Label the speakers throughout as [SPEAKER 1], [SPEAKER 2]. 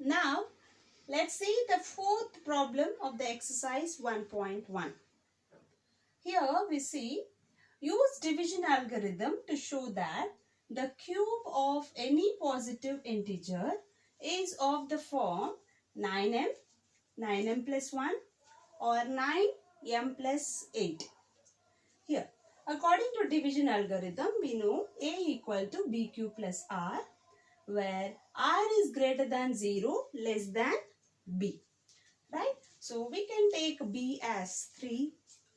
[SPEAKER 1] Now, let's see the fourth problem of the exercise 1.1. Here we see, use division algorithm to show that the cube of any positive integer is of the form 9m, 9m plus 1 or 9m plus 8. Here, according to division algorithm, we know A equal to BQ plus R, where R is greater than 0, less than B. Right? So, we can take B as 3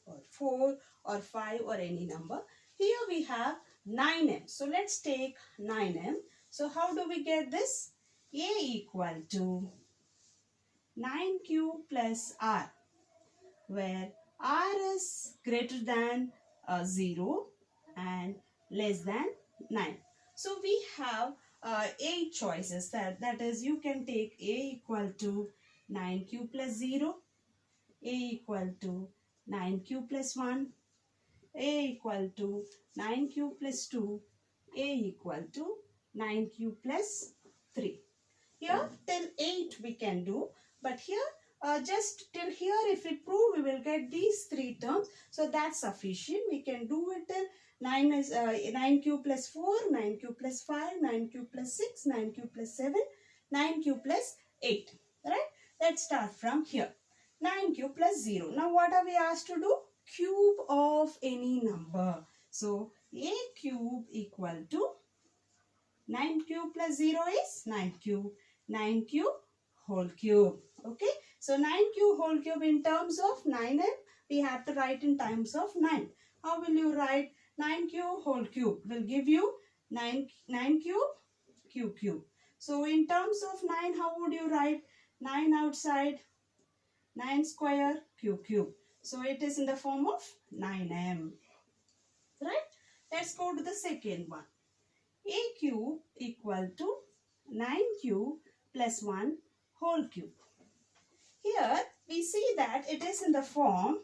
[SPEAKER 1] or 4 or 5 or any number. Here we have 9m. So, let's take 9m. So, how do we get this? A equal to 9Q plus R, where R is greater than 0 and less than 9. So, we have 8 choices. That is, you can take A equal to 9Q plus 0, A equal to 9Q plus 1, A equal to 9Q plus 2, A equal to 9Q plus 3. Here till 8 we can do, but here just till here if we prove, we will get these 3 terms. So that's sufficient. We can do it till 9Q plus 4, 9Q plus 5, 9Q plus 6, 9Q plus 7, 9Q plus 8. Right? Let's start from here. 9Q plus 0. Now what are we asked to do? Cube of any number. So A cube equal to 9Q plus 0 is 9Q. 9Q whole cube. Okay. So 9Q whole cube in terms of 9m, we have to write in terms of 9. How will you write 9Q whole cube? Will give you 9Q cube. So in terms of 9, how would you write 9 outside? 9 square cube. So it is in the form of 9m. Right? Let's go to the second one. A cube equal to 9Q plus 1 whole cube. Here we see that it is in the form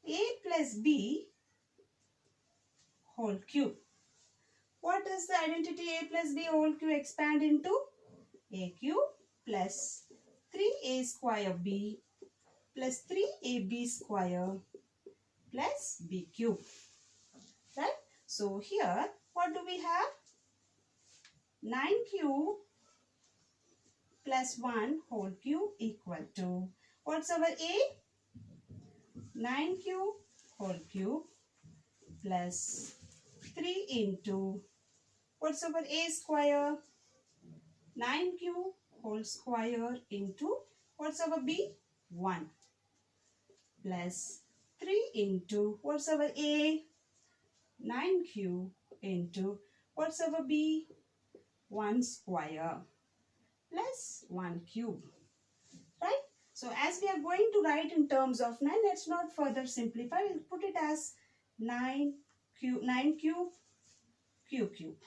[SPEAKER 1] A plus B whole cube. What is the identity A plus B whole cube expand into? A cube plus 3A square B plus 3AB square plus B cube. Right? So here what do we have? 9Q plus 1 whole cube equal to, what's our A? 9Q whole cube plus 3 into, what's our A square? 9Q whole square into, what's our B? 1 plus 3 into, what's our A? 9Q into, what's our B? 1 square plus 1 cube. Right? So as we are going to write in terms of 9, let's not further simplify. We'll put it as 9 cube cube.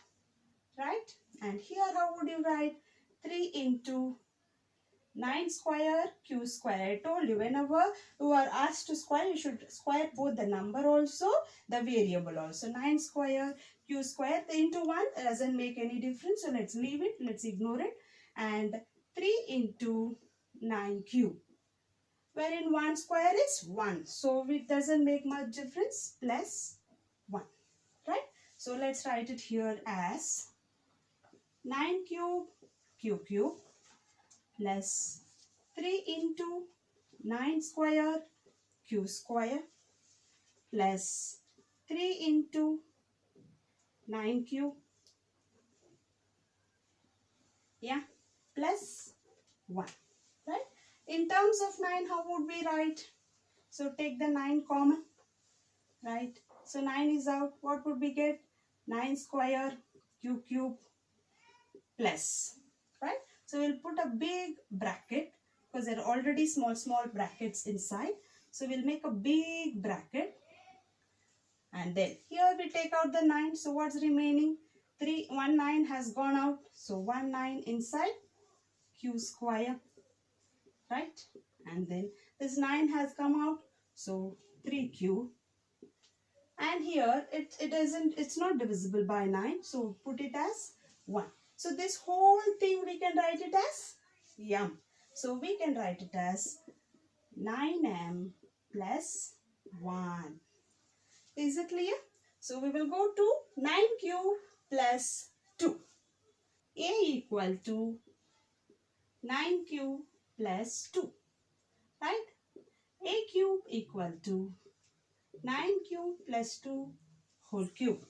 [SPEAKER 1] Right? And here how would you write? 3 into 9 square q square. I told you, whenever you are asked to square, you should square both the number also, the variable also. 9 square q square into 1 doesn't make any difference. So let's leave it. Let's ignore it. And 3 into 9 cube, wherein 1 square is 1. So it doesn't make much difference, plus 1. Right? So let's write it here as 9 cube plus 3 into 9 square q square plus 3 into 9 cube. Yeah, plus 1. Right? In terms of 9, how would we write? So take the 9 common. Right? So 9 is out. What would we get? 9 square q cube plus. Right? So we'll put a big bracket because there are already small brackets inside. So we'll make a big bracket. And then here we take out the 9. So what's remaining? 1 9 has gone out. So 1 9 inside q square. Right? And then this 9 has come out. So 3q. And here it's not divisible by 9. So put it as 1. So this whole thing we can write it as m. So we can write it as 9m plus 1. Is it clear? So we will go to 9q plus 2. A equal to 9q plus 2. Right? A cube equal to 9q plus 2 whole cube.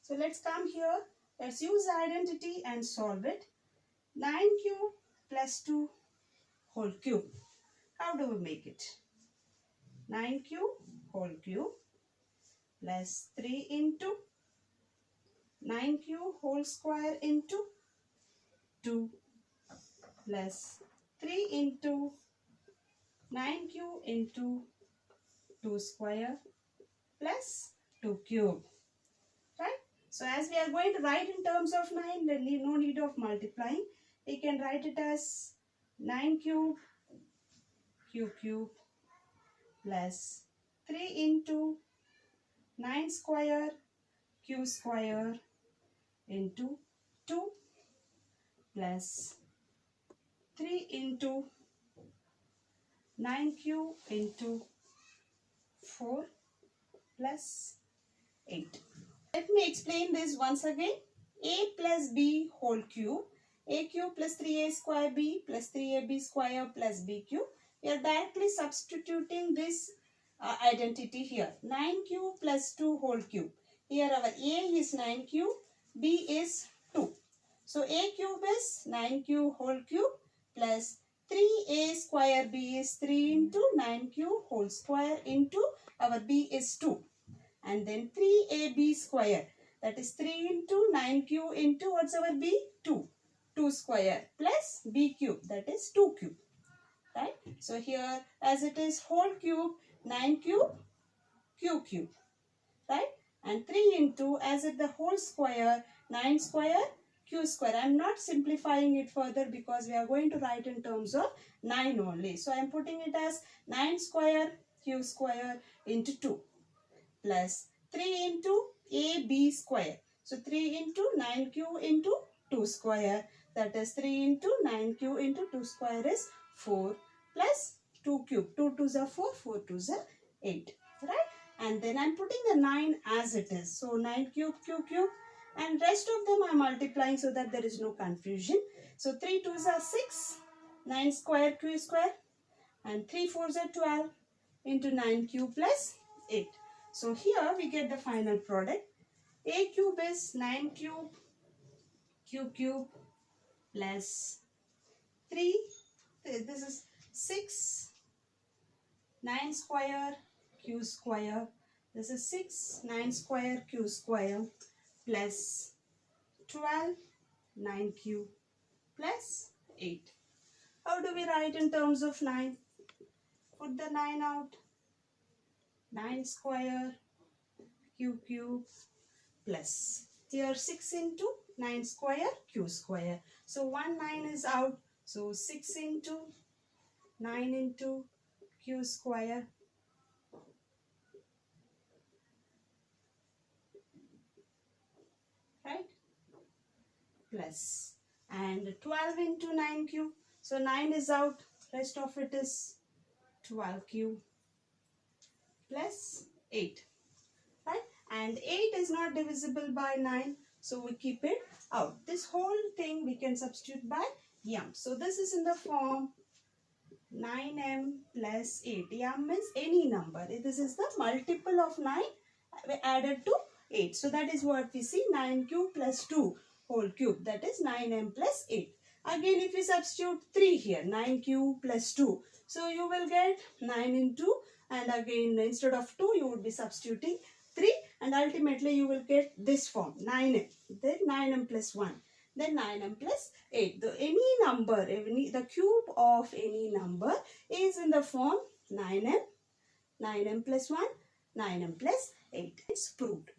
[SPEAKER 1] So let's come here. Let's use identity and solve it. 9q plus 2 whole cube. How do we make it? 9q whole cube plus 3 into 9q whole square into 2 plus 3 into 9q into 2 square plus 2 cube. Right? So as we are going to write in terms of 9, there is no need of multiplying. We can write it as 9 cube q cube plus 3 into 9 square q square into 2 plus 3 into 9q into 4 plus 8. Let me explain this once again. A plus b whole cube. A cube plus 3a square b plus 3ab square plus b cube. We are directly substituting this identity here. 9q plus 2 whole cube. Here our a is 9q, b is 2. So a cube is 9q whole cube plus 3a square b is 3 into 9q whole square into our b is 2. And then 3ab square, that is 3 into 9q into what's our b? 2. 2 square plus b cube, that is 2 cube. Right? So here as it is whole cube, 9 cube, q cube. Right? And 3 into as it the whole square, 9 square, q square. I am not simplifying it further because we are going to write in terms of 9 only. So I am putting it as 9 square, q square into 2. Plus 3 into ab square. So 3 into 9q into 2 square. That is 3 into 9q into 2 square is 4 plus 2 cube. 2 2s are 4, 4 2s are 8. Right? And then I am putting the 9 as it is. So 9 cube, q cube. And rest of them I am multiplying so that there is no confusion. So 3 2s are 6. 9 square q square. And 3 4s are 12 into 9q plus 8. So here we get the final product. A cube is 9 cube q cube plus 3. This is 6 9 square q square. This is 6 9 square q square plus 12 9q plus 8. How do we write in terms of 9? Put the 9 out. 9 square q cube plus here 6 into 9 square q square. So 1 9 is out. So 6 into 9 into q square right plus and 12 into 9q. So 9 is out. Rest of it is 12q plus 8. Right? And 8 is not divisible by 9. So we keep it out. This whole thing we can substitute by m. So this is in the form 9m plus 8. M means any number. This is the multiple of 9 added to 8. So that is what we see, 9q plus 2 whole cube. That is 9m plus 8. Again if we substitute 3 here, 9q plus 2. So you will get 9 into and again instead of 2 you would be substituting 3 and ultimately you will get this form 9m. Then 9m plus 1. Then 9m plus 8. Any number, the cube of any number is in the form 9m plus 1, 9m plus 8. It's proved.